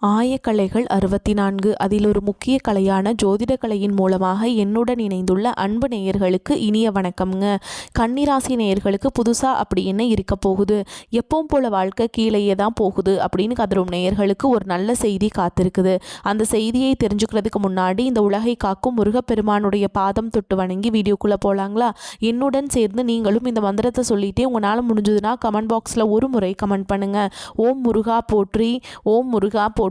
ஆயக்கலைகள் 64 அதில் ஒரு முக்கிய கலையான ஜோதிட கலையின் மூலமாக என்னுடன் இணைந்துள்ள அன்பு நேயர்களுக்கு இனிய வணக்கம்ங்க. கன்னிராசி நேயர்களுக்கு புதுசாக அப்படி என்ன இருக்க போகுது, எப்பவும் போல வாழ்க்கை கீழேயே தான் போகுது அப்படின்னு கதரும் நேயர்களுக்கு ஒரு நல்ல செய்தி காத்திருக்குது. அந்த செய்தியை தெரிஞ்சுக்கிறதுக்கு முன்னாடி இந்த உலகை காக்கும் முருகப்பெருமானுடைய பாதம் தொட்டு வணங்கி வீடியோக்குள்ளே போகலாங்களா? என்னுடன் சேர்ந்து நீங்களும் இந்த மந்திரத்தை சொல்லிட்டே உங்களால் முடிஞ்சதுன்னா கமெண்ட் பாக்ஸில் ஒரு முறை கமெண்ட் பண்ணுங்கள். ஓம் முருகா போற்றி, ஓம் முருகா போற்றி,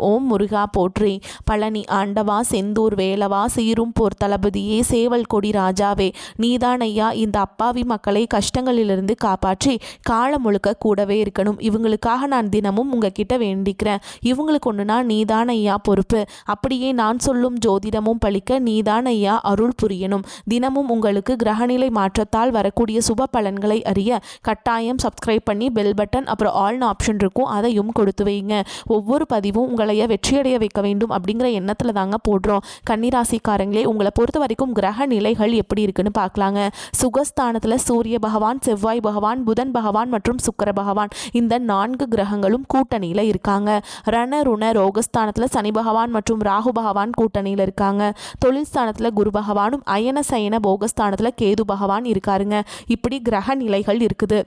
ஓம் முருகா போற்றி. பழனி ஆண்டவா, செந்தூர் வேலவா, சீரும் போர் தளபதியே, சேவல் கொடி ராஜாவே, நீதான் ஐயா இந்த அப்பாவி மக்களை கஷ்டங்களிலிருந்து காப்பாற்றி காலம் முழுக்க கூடவே இருக்கணும். இவங்களுக்காக நான் தினமும் உங்ககிட்ட வேண்டிக்கிறேன். இவங்களுக்கு ஒன்றுனா நீதான் ஐயா பொறுப்பு. அப்படியே நான் சொல்லும் ஜோதிடமும் பழிக்க நீதான் ஐயா அருள் புரியணும். தினமும் உங்களுக்கு கிரகநிலை மாற்றத்தால் வரக்கூடிய சுப பலன்களை அறிய கட்டாயம் சப்ஸ்கிரைப் பண்ணி பெல் பட்டன் அப்புறம் ஆல்னு ஆப்ஷன் இருக்கும், அதையும் கொடுத்து வைங்க. ஒவ்வொரு பதிவும் உங்களைய வெற்றியடைய வைக்க வேண்டும் அப்படிங்கிற எண்ணத்தில் தாங்க போடுறோம். கன்னிராசிக்காரங்களே, உங்களை பொறுத்த வரைக்கும் கிரக நிலைகள் எப்படி இருக்குன்னு பார்க்கலாங்க. சுகஸ்தானத்தில் சூரிய பகவான், செவ்வாய் பகவான், புதன் பகவான் மற்றும் சுக்கிர பகவான் இந்த 4 கிரகங்களும் கூட்டணியில் இருக்காங்க. ரண ருண ரோகஸ்தானத்தில் சனி பகவான் மற்றும் ராகு பகவான் கூட்டணியில் இருக்காங்க. தொழில் ஸ்தானத்தில் குரு பகவானும், அயன சயன போகஸ்தானத்தில் கேது பகவான் இருக்காருங்க. இப்படி கிரக நிலைகள் இருக்குது.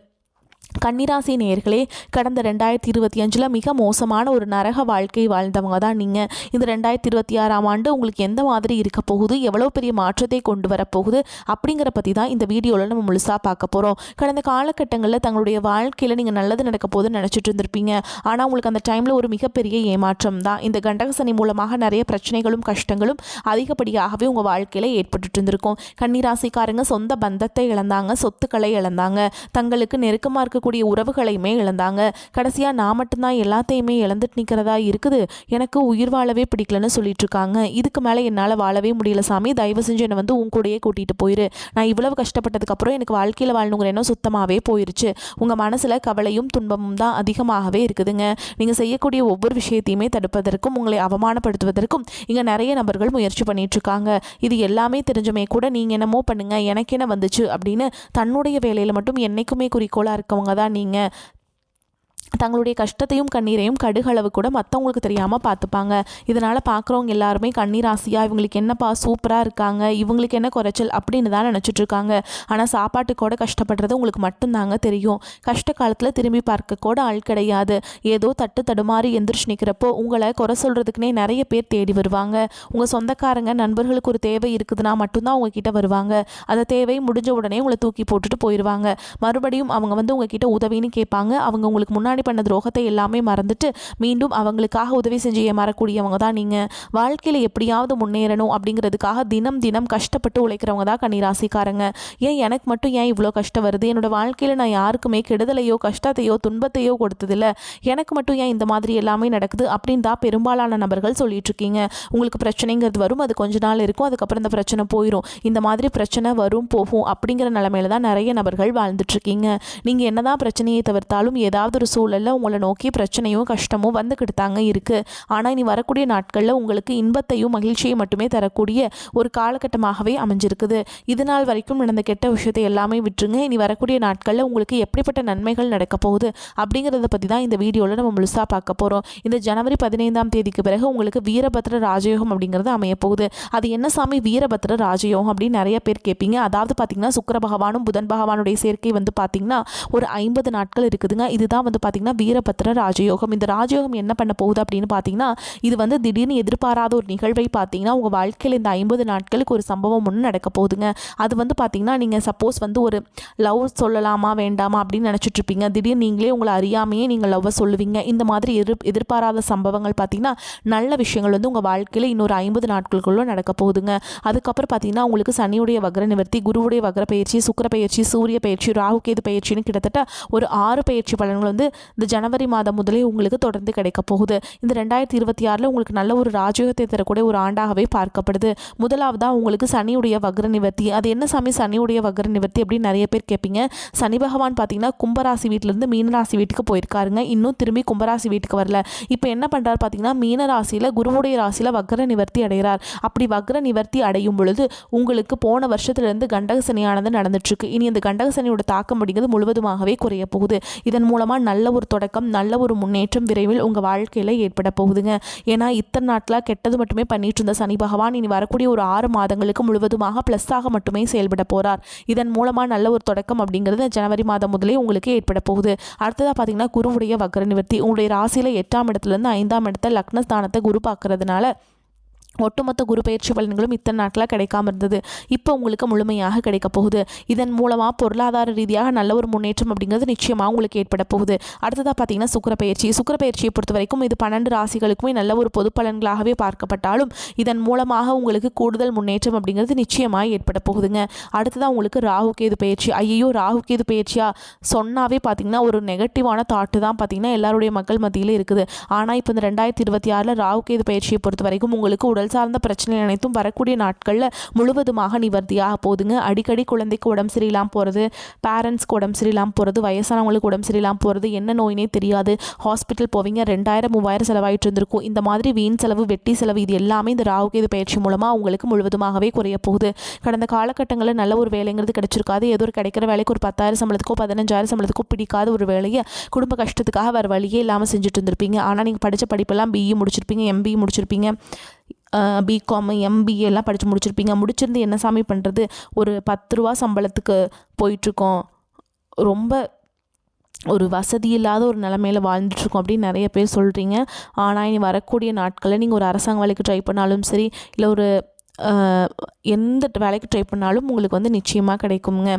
கன்னிராசி நேயர்களே, கடந்த 2025 மிக மோசமான ஒரு நரக வாழ்க்கை வாழ்ந்தவங்க தான் நீங்கள். இந்த 2026ஆம் ஆண்டு உங்களுக்கு எந்த மாதிரி இருக்க போகுது, எவ்வளோ பெரிய மாற்றத்தை கொண்டு வரப்போகுது அப்படிங்கிற பற்றி தான் இந்த வீடியோவில் நம்ம முழுசாக பார்க்க போகிறோம். கடந்த காலகட்டங்களில் தங்களுடைய வாழ்க்கையில் நீங்கள் நல்லது நடக்க போகுதுன்னு நினச்சிட்டு இருந்திருப்பீங்க. ஆனால் உங்களுக்கு அந்த டைமில் ஒரு மிகப்பெரிய ஏமாற்றம் தான். இந்த கண்டகசனி மூலமாக நிறைய பிரச்சனைகளும் கஷ்டங்களும் அதிகப்படியாகவே உங்கள் வாழ்க்கையில் ஏற்பட்டு இருந்திருக்கும். கன்னிராசிக்காரங்க சொந்த பந்தத்தை இழந்தாங்க, சொத்துக்களை இழந்தாங்க, தங்களுக்கு நெருக்கமாக இருக்கக்கூடிய உறவுகளையுமே இழந்தாங்க. கடைசியா நான் மட்டும்தான் எல்லாத்தையுமே இழந்துட்டு நிற்கிறதா இருக்குது, எனக்கு உயிர் வாழவே பிடிக்கலன்னு சொல்லிட்டு இருக்காங்க. இதுக்கு மேலே என்னால் வாழவே முடியல சாமி, தயவு செஞ்சு என்னை வந்து உன் கூடயே கூட்டிகிட்டு போயிரு. நான் இவ்வளவு கஷ்டப்பட்டதுக்கப்புறம் எனக்கு வாழ்க்கையில் வாழணுங்கிற எண்ணம் சுத்தமாகவே போயிருச்சு. உங்கள் மனசில் கவலையும் துன்பமும் தான் அதிகமாகவே இருக்குதுங்க. நீங்கள் செய்யக்கூடிய ஒவ்வொரு விஷயத்தையுமே தடுப்பதற்கும் உங்களை அவமானப்படுத்துவதற்கும் இங்கே நிறைய நபர்கள் முயற்சி பண்ணிட்டு இருக்காங்க. இது எல்லாமே தெரிஞ்சுமே கூட நீங்கள் என்னமோ பண்ணுங்க, எனக்கு என்ன வந்துச்சு அப்படின்னு தன்னுடைய வேலையில் மட்டும் என்னைக்குமே குறிக்கோளாக இருக்கவங்க தான் நீங்கள். தங்களுடைய கஷ்டத்தையும் கண்ணீரையும் கடுகளவு கூட மற்றவங்களுக்கு தெரியாமல் பார்த்துப்பாங்க. இதனால் பார்க்குறவங்க எல்லாருமே கண்ணீராசியாக இவங்களுக்கு என்னப்பா சூப்பராக இருக்காங்க, இவங்களுக்கு என்ன குறைச்சல் அப்படின்னு தான் நினச்சிட்ருக்காங்க. ஆனால் சாப்பாட்டுக்கூட கஷ்டப்படுறது உங்களுக்கு மட்டும்தாங்க தெரியும். கஷ்ட காலத்தில் திரும்பி பார்க்க கூட ஆள் கிடையாது. ஏதோ தட்டு தடுமாறி எந்திரிச்சு நிற்கிறப்போ உங்களை குறை சொல்கிறதுக்குனே நிறைய பேர் தேடி வருவாங்க. உங்கள் சொந்தக்காரங்க நண்பர்களுக்கு ஒரு தேவை இருக்குதுன்னா மட்டும்தான் உங்ககிட்ட வருவாங்க. அந்த தேவை முடிஞ்ச உடனே உங்களை தூக்கி போட்டுட்டு போயிடுவாங்க. மறுபடியும் அவங்க வந்து உங்ககிட்ட உதவின்னு கேட்பாங்க. அவங்க உங்களுக்கு முன்னாடி பண்ண துரோகத்தை எல்லாமே மறந்துட்டு மீண்டும் அவங்களுக்காக உதவி செஞ்சு ஏமாறக்கூடியவங்க தான் நீங்கள். வாழ்க்கையில் எப்படியாவது முன்னேறணும் அப்படிங்கிறதுக்காக தினம் தினம் கஷ்டப்பட்டு உழைக்கிறவங்க தான் கன்னிராசிக்காரங்க. ஏன் எனக்கு மட்டும் ஏன் இவ்வளோ கஷ்டம் வருது, என்னோட வாழ்க்கையில் நான் யாருக்குமே கெடுதலையோ கஷ்டத்தையோ துன்பத்தையோ கொடுத்ததில்ல, எனக்கு மட்டும் ஏன் இந்த மாதிரி எல்லாமே நடக்குது அப்படின்னு தான் பெரும்பாலான நபர்கள் சொல்லிட்டு இருக்கீங்க. உங்களுக்கு பிரச்சனைங்கிறது வரும், அது கொஞ்ச நாள் இருக்கும், அதுக்கப்புறம் இந்த பிரச்சனை போயிடும். இந்த மாதிரி பிரச்சனை வரும் போகும் அப்படிங்கிற நிலைமையில தான் நிறைய நபர்கள் வாழ்ந்துட்டு இருக்கீங்க. நீங்கள் என்னதான் பிரச்சனையை தவிர்த்தாலும் ஏதாவது ஒரு சூழலில் உங்களை நோக்கி பிரச்சனையும் கஷ்டமும் வந்துக்கிட்டு தாங்க இருக்குது. ஆனால் இனி வரக்கூடிய நாட்களில் உங்களுக்கு இன்பத்தையும் மகிழ்ச்சியை மட்டுமே தரக்கூடிய ஒரு காலகட்டமாகவே அமைஞ்சிருக்குது. இது நாள் வரைக்கும் நடந்த கெட்ட விஷயத்தை எல்லாமே விட்டுருங்க. இனி வரக்கூடிய நாட்களில் உங்களுக்கு எப்படிப்பட்ட நன்மைகள் நடக்க போகுது அப்படிங்கிறத பற்றி தான் இந்த வீடியோவில் நம்ம முழுசாக பார்க்க போகிறோம். இந்த ஜனவரி 15ஆம் தேதிக்கு பிறகு உங்களுக்கு வீரபத்ர ராஜயோகம் அப்படிங்கிறது அமைய போகுது. அது என்ன சாமி வீரபத்ர ராஜயோகம் அப்படின்னு நிறைய பேர் கேட்பீங்க. அதாவது பார்த்தீங்கன்னா சுக்கிர பகவானும் புதன் பகவானுடைய சேர்க்கை வந்து பார்த்தீங்கன்னா ஒரு 50 நாட்கள் இருக்குதுங்க. இதுதான் வந்து பார்த்தீங்கன்னா வீரபத்ர ராஜயோகம். இந்த ராஜயோகம் என்ன பண்ண போகுது அப்படின்னு பார்த்தீங்கன்னா, இது வந்து திடீர்னு எதிர்பாராத ஒரு நிகழ்வை பார்த்தீங்கன்னா உங்கள் வாழ்க்கையில் இந்த 50 நாட்களுக்கு ஒரு சம்பவம் ஒன்று நடக்க போகுதுங்க. அது வந்து பார்த்தீங்கன்னா நீங்கள் சப்போஸ் வந்து ஒரு லவ் சொல்லலாமா வேண்டாமா அப்படின்னு நினச்சிட்டு இருப்பீங்க. திடீர்னு நீங்களே உங்களை அறியாமையே நீங்கள் லவ்வை சொல்லுவீங்க. இந்த மாதிரி எதிர்பாராத சம்பவங்கள் பார்த்தீங்கன்னா நல்ல விஷயங்கள் வந்து உங்கள் வாழ்க்கையில் இன்னொரு 50 நாட்களுக்குள்ள நடக்க போகுதுங்க. அதுக்கப்புறம் பார்த்தீங்கன்னா உங்களுக்கு சனியுடைய வக்ர நிவர்த்தி, குருவுடைய வக்ர பயிற்சி, சுக்கிர பயிற்சி, சூரிய பயிற்சி, ராகு கேது பயிற்சின்னு கிட்டத்தட்ட ஒரு 6 பயிற்சி பலன்கள் வந்து இந்த ஜனவரி மாதம் முதலே உங்களுக்கு தொடர்ந்து கிடைக்க போகுது. இந்த 2026 உங்களுக்கு நல்ல ஒரு ராஜயோகத்தை தரக்கூடிய ஒரு ஆண்டாகவே பார்க்கப்படுது. முதலாவதாக உங்களுக்கு சனியுடைய வக்ர நிவர்த்தி. அது என்ன சாமி சனியுடைய வக்ர நிவர்த்தி அப்படின்னு நிறைய பேர் கேட்பீங்க. சனி பகவான் பார்த்தீங்கன்னா கும்பராசி வீட்டிலேருந்து மீனராசி வீட்டுக்கு போயிருக்காருங்க. இன்னும் திரும்பி கும்பராசி வீட்டுக்கு வரல. இப்போ என்ன பண்ணுறாரு பார்த்தீங்கன்னா மீனராசியில் குருவுடைய ராசியில் வக்ர நிவர்த்தி அடைகிறார். அப்படி வக்ர நிவர்த்தி அடையும் பொழுது உங்களுக்கு போன வருஷத்துலேருந்து கண்டக சனியானது நடந்துட்டுருக்கு. இனி இந்த கண்டக சனியோட தாக்கம் அப்படிங்கிறது முழுவதுமாகவே குறைய போகுது. இதன் மூலமாக நல்ல ஒரு தொடக்கம், நல்ல ஒரு முன்னேற்றம் விரைவில் உங்கள் வாழ்க்கையில் ஏற்பட போகுதுங்க. ஏன்னா இத்தனை நாட்களாக கெட்டது மட்டுமே பண்ணிட்டு இருந்த சனி பகவான் இனி வரக்கூடிய ஒரு 6 மாதங்களுக்கு முழுவதுமாக ப்ளஸ்ஸாக மட்டுமே செயல்பட போகிறார். இதன் மூலமாக நல்ல ஒரு தொடக்கம் அப்படிங்கிறது ஜனவரி மாதம் முதலே உங்களுக்கு ஏற்பட போகுது. அடுத்ததாக பார்த்தீங்கன்னா குருவுடைய வக்ர நிவர்த்தி. உங்களுடைய ராசியில் 8ஆம் இடத்துலேருந்து 5ஆம் இடத்தை லக்னஸ்தானத்தை குரு பார்க்கறதுனால ஒட்டுமொத்த குரு பயிற்சி பலன்களும் இத்தனை நாட்களாக கிடைக்காம இருந்தது. இப்போ உங்களுக்கு முழுமையாக கிடைக்க போகுது. இதன் மூலமாக பொருளாதார ரீதியாக நல்ல ஒரு முன்னேற்றம் அப்படிங்கிறது நிச்சயமாக உங்களுக்கு ஏற்பட போகுது. அடுத்ததாக பார்த்தீங்கன்னா சுக்கிர பயிற்சியை பொறுத்த வரைக்கும் இது 12 ராசிகளுக்குமே நல்ல ஒரு பொது பலன்களாகவே பார்க்கப்பட்டாலும் இதன் மூலமாக உங்களுக்கு கூடுதல் முன்னேற்றம் அப்படிங்கிறது நிச்சயமாக ஏற்பட போகுதுங்க. அடுத்ததாக உங்களுக்கு ராகு கேது பயிற்சி. ஐயோ, ராகு கேது பயிற்சியா சொன்னாவே பார்த்தீங்கன்னா ஒரு நெகட்டிவான தாட்டு தான் பார்த்தீங்கன்னா எல்லாருடைய மக்கள் மத்தியில் இருக்குது. ஆனால் இப்போ இந்த 2026 ராகு கேது பயிற்சியை பொறுத்த வரைக்கும் உங்களுக்கு உடல் சார்ந்த பிரச்சனை அனைத்தும் வரக்கூடிய நாட்களில் முழுவதுமாக நிவர்த்தியாக போகுதுங்க. அடிக்கடி குழந்தைக்கு உடம்பு சரியில்லாமல் போகிறது, பேரண்ட்ஸ்க்கு உடம்பு சரியில்லாமல் போகிறது, வயசானவங்களுக்கு உடம்பு சரியில்லாமல் போகிறது, என்ன நோயினே தெரியாது, ஹாஸ்பிட்டல் போவீங்க, 2000-3000 செலவாயிட்டு இருந்திருக்கும். இந்த மாதிரி வீண் செலவு, வெட்டி செலவு இது எல்லாமே இந்த ராகுகேது பயிற்சி மூலமாக உங்களுக்கு முழுவதுமாகவே குறைய போகுது. கடந்த காலகட்டங்களில் நல்ல ஒரு வேலைங்கிறது கிடைச்சிருக்காது. ஏதோ ஒரு கிடைக்கிற வேலைக்கு ஒரு 10,000 சம்பளத்துக்கோ 15,000 சம்பளத்துக்கோ பிடிக்காத ஒரு வேலையை குடும்ப கஷ்டத்துக்காக வேறு வழியே இல்லாமல் செஞ்சுட்டு இருந்திருப்பீங்க. ஆனால் நீங்கள் படித்த படிப்பெல்லாம் பிஇ முடிச்சிருப்பீங்க, எம்பிஇ முடிச்சிருப்பீங்க, பிகாம், எம்பிஏ எல்லாம் படித்து முடிச்சிருப்பீங்க. முடிச்சிருந்து என்ன சாமி பண்ணுறது, ஒரு 10 ரூபா சம்பளத்துக்கு போயிட்டுருக்கோம், ரொம்ப ஒரு வசதி இல்லாத ஒரு நிலமையில வாழ்ந்துட்டுருக்கோம் அப்படின்னு நிறைய பேர் சொல்கிறீங்க. ஆனால் இனி வரக்கூடிய நாட்களில் நீங்கள் ஒரு அரசாங்க வேலைக்கு ட்ரை பண்ணாலும் சரி, இல்லை ஒரு எந்த வேலைக்கு ட்ரை பண்ணாலும் உங்களுக்கு வந்து நிச்சயமாக கிடைக்குங்க.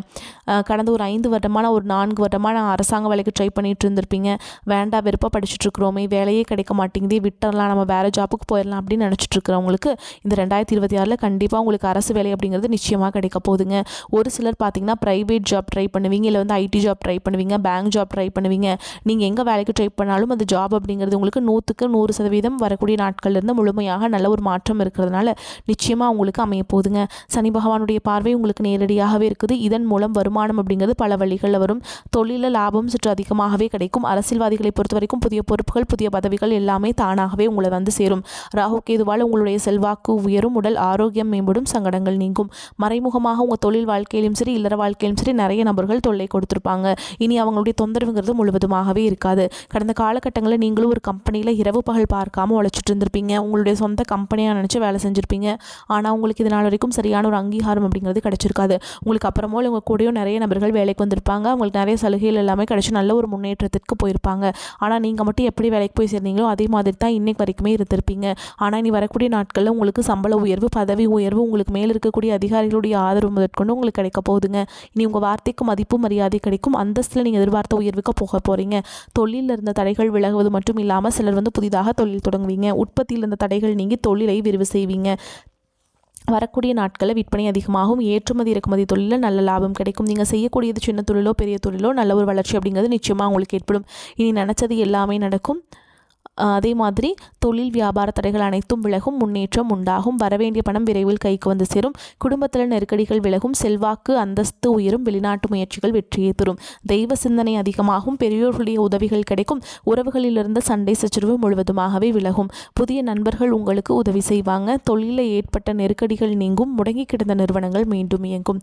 கடந்த ஒரு 5 வருடமான ஒரு 4 வருடமான அரசாங்க வேலைக்கு ட்ரை பண்ணிட்டு இருந்திருப்பீங்க. வேண்டாம் வெறுப்பாக படிச்சுட்ருக்குறோமே, வேலையே கிடைக்க மாட்டேங்குதே, விட்டுறலாம், நம்ம வேறு ஜாப்புக்கு போயிடலாம் அப்படின்னு நினச்சிட்ருக்கிறவங்களுக்கு இந்த 2026 கண்டிப்பாக உங்களுக்கு அரசு வேலை அப்படிங்கிறது நிச்சயமாக கிடைக்க போகுதுங்க. ஒரு சிலர் பார்த்தீங்கன்னா ப்ரைவேட் ஜாப் ட்ரை பண்ணுவீங்க, இல்லை வந்து ஐடி ஜாப் ட்ரை பண்ணுவீங்க, பேங்க் ஜாப் ட்ரை பண்ணுவீங்க. நீங்கள் எங்கே வேலைக்கு ட்ரை பண்ணாலும் அந்த ஜாப் அப்படிங்கிறது உங்களுக்கு 100% வரக்கூடிய நாட்கள்லேருந்து முழுமையாக நல்ல ஒரு மாற்றம் இருக்கிறதுனால நிச்சயமாக உங்களுக்கு அமைய போகுதுங்க. சனி பகவானுடைய பார்வை உங்களுக்கு நேரடியாகவே இருக்குது. இதன் மூலம் வருமானம் அப்படிங்கிறது பல வழிகளில் வரும். தொழிலில் லாபம் சற்று அதிகமாகவே கிடைக்கும். அரசியல்வாதிகளை பொறுத்த வரைக்கும் புதிய பொறுப்புகள், புதிய பதவிகள் எல்லாமே தானாகவே உங்களை வந்து சேரும். ராகு கேதுவால் உங்களுடைய செல்வாக்கு உயரும், உடல் ஆரோக்கியம் மேம்படும், சங்கடங்கள் நீங்கும். மறைமுகமாக உங்கள் தொழில் வாழ்க்கையிலும் சரி, இல்லற வாழ்க்கையிலும் சரி நிறைய நபர்கள் தொல்லை கொடுத்துருப்பாங்க. இனி அவங்களுடைய தொந்தரவுங்கிறது முழுவதுமாகவே இருக்காது. கடந்த காலகட்டங்களில் நீங்களும் ஒரு கம்பெனியில் இரவு பகல் பார்க்காம உழைச்சிட்டு இருந்திருப்பீங்க. உங்களுடைய சொந்த கம்பெனியாக நினச்சி வேலை செஞ்சுருப்பீங்க. ஆனால் உங்களுக்கு இதனால் வரைக்கும் சரியான ஒரு அங்கீகாரம் அப்படிங்கிறது கிடைச்சிருக்காது. உங்களுக்கு அப்புறமோ உங்கள் கூடயும் நிறைய நபர்கள் வேலைக்கு வந்திருப்பாங்க. அவங்களுக்கு நிறைய சலுகைகள் எல்லாமே கிடைச்சி நல்ல ஒரு முன்னேற்றத்திற்கு போயிருப்பாங்க. ஆனால் நீங்கள் மட்டும் எப்படி வேலைக்கு போய் சேர்ந்தீங்களோ அதே மாதிரி தான் இன்னைக்கு வரைக்குமே இருந்திருப்பீங்க. ஆனால் இனி வரக்கூடிய நாட்களில் உங்களுக்கு சம்பள உயர்வு, பதவி உயர்வு, உங்களுக்கு மேல் இருக்கக்கூடிய அதிகாரிகளுடைய ஆதரவு முதற்கொண்டு உங்களுக்கு கிடைக்க போகுதுங்க. இனி உங்கள் வார்த்தைக்கு மதிப்பு மரியாதை கிடைக்கும். அந்தஸ்தில் நீங்கள் எதிர்பார்த்த உயர்வுக்கு போக போகிறீங்க. தொழிலில் இருந்த தடைகள் விலகுவது மட்டும் இல்லாமல் சிலர் வந்து புதிதாக தொழில் தொடங்குவீங்க. உற்பத்தியில் இருந்த தடைகள் நீங்கி தொழிலை விரிவு செய்வீங்க. வரக்கூடிய நாட்களில் விற்பனை அதிகமாகும். ஏற்றுமதி இறக்குமதி தொழிலில் நல்ல லாபம் கிடைக்கும். நீங்கள் செய்யக்கூடியது சின்ன தொழிலோ பெரிய தொழிலோ நல்ல ஒரு வளர்ச்சி அப்படிங்கிறது நிச்சயமாக உங்களுக்கு ஏற்படும். இனி நினச்சது எல்லாமே நடக்கும். அதே மாதிரி தொழில் வியாபார தடைகள் அனைத்தும் விலகும், முன்னேற்றம் உண்டாகும். வரவேண்டிய பணம் விரைவில் கைக்கு வந்து சேரும். குடும்பத்தில் நெருக்கடிகள் விலகும், செல்வாக்கு அந்தஸ்து உயரும், வெளிநாட்டு முயற்சிகள் வெற்றியை தரும். தெய்வ சிந்தனை அதிகமாகும், பெரியோர்களுடைய உதவிகள் கிடைக்கும். உறவுகளிலிருந்து சண்டை சச்சரவு முழுவதுமாகவே விலகும். புதிய நண்பர்கள் உங்களுக்கு உதவி செய்வாங்க. தொழிலில் ஏற்பட்ட நெருக்கடிகள் நீங்கும், முடங்கி கிடந்த நிறுவனங்கள் மீண்டும் இயங்கும்.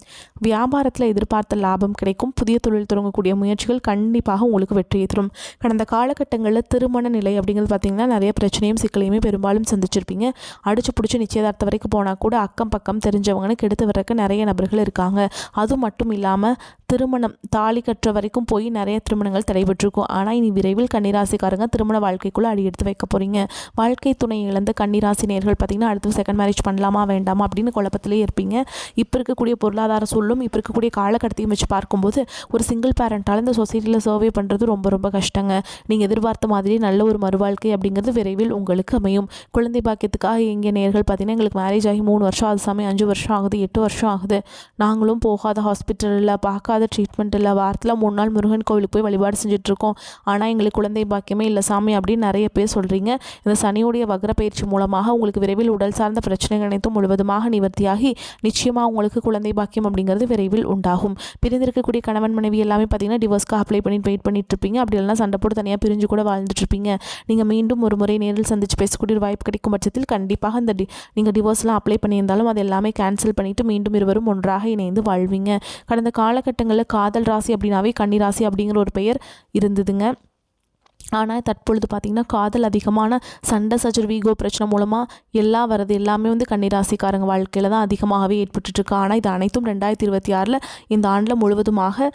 வியாபாரத்தில் எதிர்பார்த்த லாபம் கிடைக்கும். புதிய தொழில் தொடங்கக்கூடிய முயற்சிகள் கண்டிப்பாக உங்களுக்கு வெற்றியை தரும். கடந்த காலகட்டங்களில் திருமண நிலை அப்படிங்கிறது பார்த்தீங்கன்னா நிறைய பிரச்சனையும் சிக்கலையுமே பெரும்பாலும் சந்திச்சிருப்பீங்க. அடிச்சு பிடிச்சி நிச்சயதார்த்தம் வரைக்கும் போனால் கூட அக்கம் பக்கம் தெரிஞ்சவங்கன்னு கெடுத்து வர்றதுக்கு நிறைய நபர்கள் இருக்காங்க. அது மட்டும் இல்லாமல் திருமணம் தாலி கட்டுற வரைக்கும் போய் நிறைய திருமணங்கள் தடைபெற்றிருக்கும். ஆனால் இனி விரைவில் கன்னிராசிக்காரங்க திருமண வாழ்க்கைக்குள்ளே அடி எடுத்து வைக்க போகிறீங்க. வாழ்க்கை துணை இழந்த கன்னிராசி நேயர்கள் பார்த்தீங்கன்னா அடுத்து செகண்ட் மேரேஜ் பண்ணலாமா வேண்டாமா அப்படின்னு குழப்பத்திலே இருப்பீங்க. இப்போ இருக்கக்கூடிய பொருளாதார சூழலும் இப்போ இருக்கக்கூடிய காலகட்டத்தையும் வச்சு பார்க்கும்போது ஒரு சிங்கிள் பேரண்டால் இந்த சொசைட்டியில் சர்வே பண்ணுறது ரொம்ப ரொம்ப கஷ்டங்க. நீங்கள் எதிர்பார்த்த மாதிரி நல்ல ஒரு மறுவாழ்க்கை அப்படிங்கிறது விரைவில் உங்களுக்கு அமையும். குழந்தை பாக்கியத்துக்காக எங்கள் நேயர்கள் பார்த்தீங்கன்னா எங்களுக்கு மேரேஜ் ஆகி 3 வருஷம் ஆகுது சாமி, 5 வருஷம் ஆகுது, 8 வருஷம் ஆகுது, நாங்களும் போகாத ஹாஸ்பிட்டலில் பார்க்காத ட்ரீட்மெண்ட் இல்லை, வாரத்தில் 3 நாள் முருகன் கோவிலுக்கு போய் வழிபாடு செஞ்சுட்ருக்கோம், ஆனால் எங்களுக்கு குழந்தை பாக்கியமே இல்லை சாமி அப்படின்னு நிறைய பேர் சொல்கிறீங்க. இந்த சனியுடைய வக்ர பயிற்சி மூலமாக உங்களுக்கு விரைவில் உடல் சார்ந்த பிரச்சனைகள் அனைத்தும் முழுவதுமாக நிவர்த்தியாகி நிச்சயமாக உங்களுக்கு குழந்தை பாக்கியம் அப்படிங்கிறது விரைவில் உண்டாகும். பிரிந்திருக்கக்கூடிய கணவன் மனைவி எல்லாமே பார்த்தீங்கன்னா டிவோர்ஸ்க்கு அப்ளை பண்ணிட்டு வெயிட் பண்ணிட்டு இருப்பீங்க. அப்படி இல்லைனா சண்டை போட்டு தனியாக பிரிஞ்சு கூட வாழ்ந்துட்டு இருப்பீங்க. நீங்கள் மீண்டும் ஒரு முறை நேரில் சந்தித்து பேசக்கூடிய ஒரு வாய்ப்பு கிடைக்கும் பட்சத்தில் கண்டிப்பாக இந்த நீங்கள் டிவோர்ஸ்லாம் அப்ளை பண்ணியிருந்தாலும் அது எல்லாமே கேன்சல் பண்ணிவிட்டு மீண்டும் இருவரும் ஒன்றாக இணைந்து வாழ்வீங்க. கடந்த காலகட்டங்களில் காதல் ராசி அப்படின்னாவே கன்னி ராசி அப்படிங்கிற ஒரு பெயர் இருந்ததுங்க. ஆனால் தற்பொழுது பார்த்திங்கன்னா காதல் அதிகமான சண்டை சச்சரவு ஈகோ பிரச்சனை மூலமாக எல்லாம் வரது எல்லாமே கன்னிராசிக்காரங்க வாழ்க்கையில் தான் அதிகமாகவே ஏற்பட்டுருக்கு. ஆனால் இது அனைத்தும் 2026 இந்த ஆண்டில் முழுவதுமாக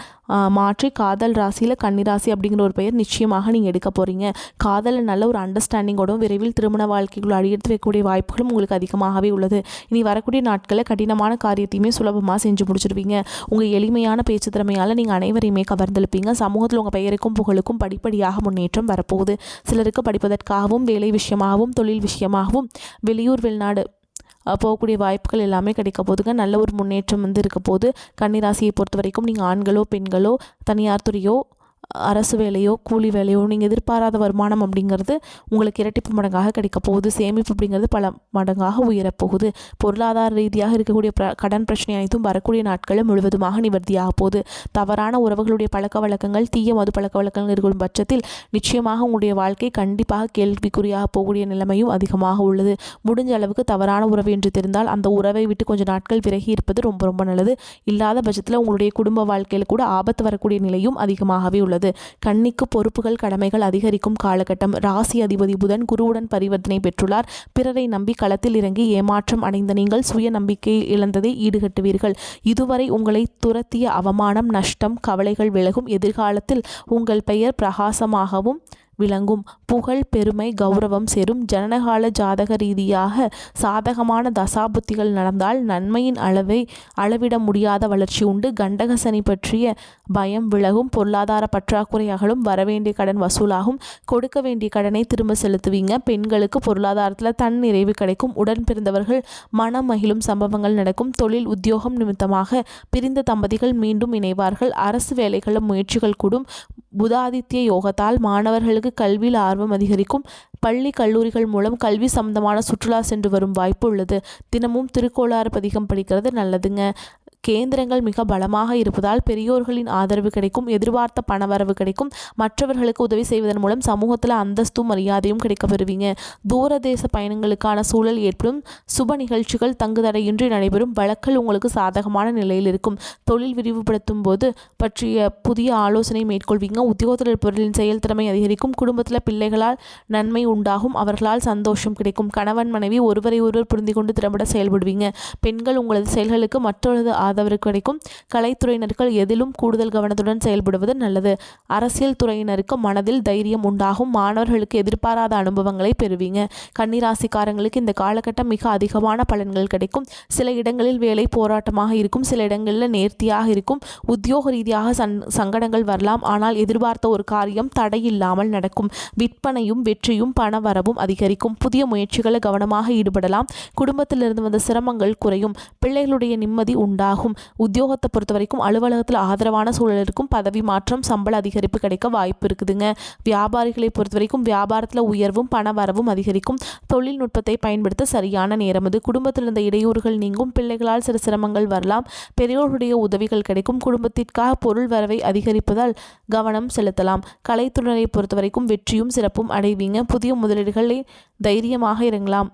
மாற்றி காதல் ராசியில் கன்னிராசி அப்படிங்கிற ஒரு பெயர் நிச்சயமாக நீங்கள் எடுக்க போகிறீங்க. காதலில் நல்ல ஒரு அண்டர்ஸ்டாண்டிங்கோடும் விரைவில் திருமண வாழ்க்கைக்குள் அடியெடுத்து வைக்கக்கூடிய வாய்ப்புகளும் உங்களுக்கு அதிகமாகவே உள்ளது. இனி வரக்கூடிய நாட்களில் கடினமான காரியத்தையுமே சுலபமாக செஞ்சு முடிச்சிடுவீங்க. உங்கள் எளிமையான பேச்சு திறமையால் நீங்கள் அனைவரையுமே கவர்ந்தெழுப்பீங்க. சமூகத்தில் உங்கள் பெயருக்கும் புகழுக்கும் படிப்படியாக முன்னேற்றம் வரப்போகுது. சிலருக்கு படிப்பதற்காகவும் வேலை விஷயமாகவும் தொழில் விஷயமாகவும் வெளியூர் வெளிநாடு போகக்கூடிய வாய்ப்புகள் எல்லாமே கிடைக்க போதுங்க. நல்ல ஒரு முன்னேற்றம் இருக்க போது. கன்னிராசியை பொறுத்த வரைக்கும் நீங்கள் ஆண்களோ பெண்களோ தனியார் துறையோ அரசு வேலையோ கூலி வேலையோ நீங்கள் எதிர்பாராத வருமானம் அப்படிங்கிறது உங்களுக்கு இரட்டிப்பு மடங்காக கிடைக்க போகுது. சேமிப்பு அப்படிங்கிறது பல மடங்காக உயரப்போகுது. பொருளாதார ரீதியாக இருக்கக்கூடிய கடன் பிரச்சனை அனைத்தும் வரக்கூடிய நாட்களில் முழுவதுமாக நிவர்த்தியாக போகுது. தவறான உறவுகளுடைய பழக்க வழக்கங்கள் தீய மது பழக்க வழக்கங்கள் இருக்கும் பட்சத்தில் நிச்சயமாக உங்களுடைய வாழ்க்கை கண்டிப்பாக கேள்விக்குறியாக போகக்கூடிய நிலைமையும் அதிகமாக உள்ளது. முடிஞ்ச அளவுக்கு தவறான உறவு என்று தெரிந்தால் அந்த உறவை விட்டு கொஞ்சம் நாட்கள் விலகி இருப்பது ரொம்ப ரொம்ப நல்லது. இல்லாத பட்சத்தில் உங்களுடைய குடும்ப வாழ்க்கையில் கூட ஆபத்து வரக்கூடிய நிலையும் அதிகமாகவே உள்ளது. கன்னிக்கு பொறுப்புகள் கடமைகள் அதிகரிக்கும் காலகட்டம். ராசி அதிபதி புதன் குருவுடன் பரிவர்த்தனை பெற்றுள்ளார். பிறரை நம்பி களத்தில் இறங்கி ஏமாற்றம் அடைந்த நீங்கள் சுய நம்பிக்கை இழந்ததை ஈடுகட்டுவீர்கள். இதுவரை உங்களை துரத்திய அவமானம் நஷ்டம் கவலைகள் விலகும். எதிர்காலத்தில் உங்கள் பெயர் பிரகாசமாகவும் விளங்கும். புகழ் பெருமை கௌரவம் சேரும். ஜனனகால ஜாதக ரீதியாக சாதகமான தசாபுத்திகள் நடந்தால் நன்மையின் அளவிட முடியாத வளர்ச்சி உண்டு. கண்டக சனி பற்றிய பயம் விலகும். பொருளாதார பற்றாக்குறை அகலும். வரவேண்டிய கடன் வசூலாகும். கொடுக்க வேண்டிய கடனை திரும்ப செலுத்துவீங்க. பெண்களுக்கு பொருளாதாரத்தில் தன் நிறைவு கிடைக்கும். உடன் பிறந்தவர்கள் மனம் மகிழும் சம்பவங்கள் நடக்கும். தொழில் உத்தியோகம் நிமித்தமாக பிரிந்த தம்பதிகள் மீண்டும் இணைவார்கள். அரசு வேலைகளில் முயற்சிகள் கூடும். புதாதித்ய யோகத்தால் மாணவர்களுக்கு கல்வியில் ஆர்வம் அதிகரிக்கும். பள்ளி கல்லூரிகள் மூலம் கல்வி சம்பந்தமான சுற்றுலா சென்று வரும் வாய்ப்பு உள்ளது. தினமும் திருக்கோளாறு பதிகம் படிக்கிறது நல்லதுங்க. கேந்திரங்கள் மிக பலமாக இருப்பதால் பெரியோர்களின் ஆதரவு கிடைக்கும். எதிர்பார்த்த பணவரவு கிடைக்கும். மற்றவர்களுக்கு உதவி செய்வதன் மூலம் சமூகத்தில் அந்தஸ்தும் மரியாதையும் கிடைக்க பெறுவீங்க. தூரதேச பயணங்களுக்கான சூழல் ஏற்படும். சுப நிகழ்ச்சிகள் தங்குதடையின்றி நடைபெறும். வழக்கல் உங்களுக்கு சாதகமான நிலையில் இருக்கும். தொழில் விரிவுபடுத்தும் போது பற்றிய புதிய ஆலோசனை மேற்கொள்வீங்க. உத்தியோகத்தில் இருப்பவர்களின் செயல்திறமை அதிகரிக்கும். குடும்பத்தில் பிள்ளைகளால் நன்மை உண்டாகும். அவர்களால் சந்தோஷம் கிடைக்கும். கணவன் மனைவி ஒருவரை ஒருவர் புரிந்து கொண்டு திறம்பட செயல்படுவீங்க. பெண்கள் உங்களது செயல்களுக்கு மற்றொரு ஆதரவு கிடைக்கும். கலைத்துறையினர்கள் எதிலும் கூடுதல் கவனத்துடன் செயல்படுவது நல்லது. அரசியல் துறையினருக்கு மனதில் தைரியம் உண்டாகும். மாணவர்களுக்கு எதிர்பாராத அனுபவங்களை பெறுவீங்க. கன்னிராசிக்காரங்களுக்கு இந்த காலகட்டம் மிக அதிகமான பலன்கள் கிடைக்கும். சில இடங்களில் வேலை போராட்டமாக இருக்கும். சில இடங்களில் நேர்த்தியாக இருக்கும். உத்தியோக ரீதியாக சங்கடங்கள் வரலாம். ஆனால் எதிர்பார்த்த ஒரு காரியம் தடையில்லாமல் நடக்கும். விற்பனையும் வெற்றியும் பண வரவும் அதிகரிக்கும். புதிய முயற்சிகளை கவனமாக ஈடுபடலாம். குடும்பத்திலிருந்து வந்த சிரமங்கள் குறையும். பிள்ளைகளுடைய நிம்மதி உண்டாகும். உத்தியோகத்தை பொறுத்த வரைக்கும் அலுவலகத்தில் ஆதரவான சூழல் இருக்கும். பதவி மாற்றம் சம்பள அதிகரிப்பு கிடைக்க வாய்ப்பு இருக்குதுங்க. வியாபாரிகளை பொறுத்த வரைக்கும் வியாபாரத்தில் உயர்வும் பண வரவும் அதிகரிக்கும். தொழில்நுட்பத்தை பயன்படுத்த சரியான நேரம் இது. குடும்பத்தில் இருந்த இடையூறுகள் நீங்கும். பிள்ளைகளால் சில சிரமங்கள் வரலாம். பெரியோருடைய உதவிகள் கிடைக்கும். குடும்பத்திற்காக பொருள் வரவை அதிகரிப்பதால் கவனம் செலுத்தலாம். கலைத்துறையை பொறுத்த வரைக்கும் வெற்றியும் சிறப்பும் அடைவீங்க. புதிய முதலீடுகளை தைரியமாக இறங்கலாம்.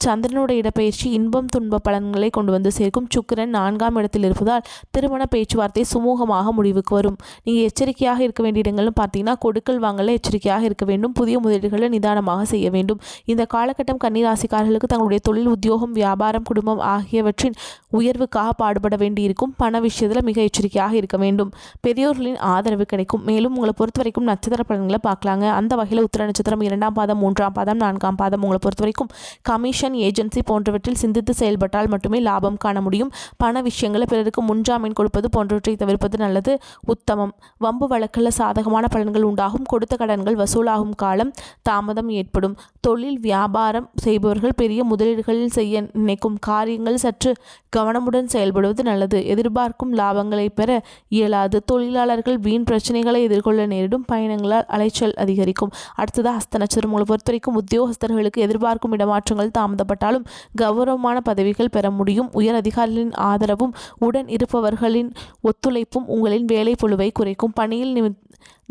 சந்திரனோட இடப்பெயர்ச்சி இன்பம் துன்ப பலன்களை கொண்டு வந்து சேர்க்கும். சுக்கிரன் 4ஆம் இடத்தில் இருப்பதால் திருமண பேச்சுவார்த்தை சுமூகமாக முடிவுக்கு வரும். நீங்கள் எச்சரிக்கையாக இருக்க வேண்டிய இடங்கள்னு பார்த்தீங்கன்னா கொடுக்கல் வாங்கல எச்சரிக்கையாக இருக்க வேண்டும். புதிய முதலீடுகளை நிதானமாக செய்ய வேண்டும். இந்த காலகட்டம் கன்னிராசிக்காரர்களுக்கு தங்களுடைய தொழில் உத்தியோகம் வியாபாரம் குடும்பம் ஆகியவற்றின் உயர்வுக்காக பாடுபட வேண்டியிருக்கும். பண விஷயத்தில் மிக எச்சரிக்கையாக இருக்க வேண்டும். பெரியோர்களின் ஆதரவு கிடைக்கும். மேலும் உங்களை பொறுத்த வரைக்கும் நட்சத்திர பலன்களை பார்க்கலாங்க. அந்த வகையில் உத்திர நட்சத்திரம் 2ஆம் பாதம் 3ஆம் பாதம் 4ஆம் பாதம் உங்களை பொறுத்த வரைக்கும் கமிஷன் ஏஜென்சி போன்றவற்றில் சிந்தித்து செயல்பட்டால் மட்டுமே லாபம் காண முடியும். பண விஷயங்களை பிறருக்கு முன்ஜாமீன் கொடுப்பது போன்றவற்றை தவிர்ப்பது நல்லது. உத்தமம். வம்பு வழக்கில் சாதகமான பலன்கள் உண்டாகும். கொடுத்த கடன்கள் வசூலாகும் காலம் தாமதம் ஏற்படும். தொழில் வியாபாரம் செய்பவர்கள் பெரிய முதலீடுகளில் செய்ய நினைக்கும் காரியங்கள் சற்று கவனமுடன் செயல்படுவது நல்லது. எதிர்பார்க்கும் லாபங்களை பெற இயலாது. தொழிலாளர்கள் வீண் பிரச்சனைகளை எதிர்கொள்ள நேரிடும். பயணங்களால் அலைச்சல் அதிகரிக்கும். அடுத்தது ஹஸ்த நட்சத்திரம் உங்களை பொறுத்த வரைக்கும் உத்தியோகஸ்தர்களுக்கு எதிர்பார்க்கும் இடமாற்றங்கள் தாமதப்பட்டாலும் கௌரவமான பதவிகள் பெற முடியும். உயர் அதிகாரிகளின் ஆதரவும் உடன் இருப்பவர்களின் ஒத்துழைப்பும் உங்களின் வேலை பொழுவை குறைக்கும். பணியில்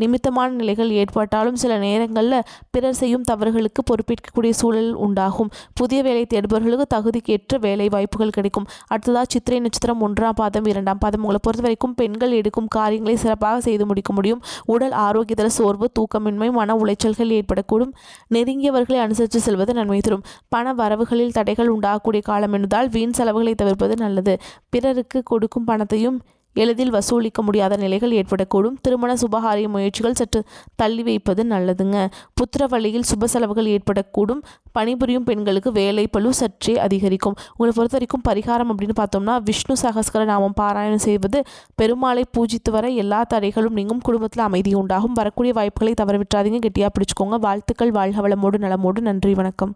நிமித்தமான நிலைகள் ஏற்பட்டாலும் சில நேரங்களில் பிறர் செய்யும் தவறுகளுக்கு பொறுப்பேற்கக்கூடிய சூழல் உண்டாகும். புதிய வேலை தேடுபவர்களுக்கு தகுதிக்கேற்ற வேலை வாய்ப்புகள் கிடைக்கும். அடுத்ததாக சித்திரை நட்சத்திரம் 1ஆம் பாதம் 2ஆம் பாதம். உங்களை பொறுத்த வரைக்கும் பெண்கள் எடுக்கும் காரியங்களை சிறப்பாக செய்து முடிக்க முடியும். உடல் ஆரோக்கியத்தில் சோர்வு, தூக்கமின்மை, மன உளைச்சல்கள் ஏற்படக்கூடும். நெருங்கியவர்களை அனுசரித்து செல்வது நன்மை தரும். பண வரவுகளில் தடைகள் உண்டாகக்கூடிய காலம் என்பதால் வீண் செலவுகளை தவிர்ப்பது நல்லது. பிறருக்கு கொடுக்கும் பணத்தையும் எளிதில் வசூலிக்க முடியாத நிலைகள் ஏற்படக்கூடும். திருமண சுபகாரிய முயற்சிகள் சற்று தள்ளி வைப்பது நல்லதுங்க. புத்திர வழியில் சுப செலவுகள் ஏற்படக்கூடும். பணிபுரியும் பெண்களுக்கு வேலை பளு சற்றே அதிகரிக்கும். உங்களை பொறுத்த வரைக்கும் பரிகாரம் அப்படின்னு பார்த்தோம்னா விஷ்ணு சகஸ்கர நாமம் பாராயணம் செய்வது, பெருமாளை பூஜித்து வர எல்லா தடைகளும் நீங்கும். குடும்பத்தில் அமைதி உண்டாகும். வரக்கூடிய வாய்ப்புகளை தவறவிட்டாதீங்க. கெட்டியாக பிடிச்சுக்கோங்க. வாழ்த்துக்கள். வாழ்க வளமோடு நலமோடு. நன்றி, வணக்கம்.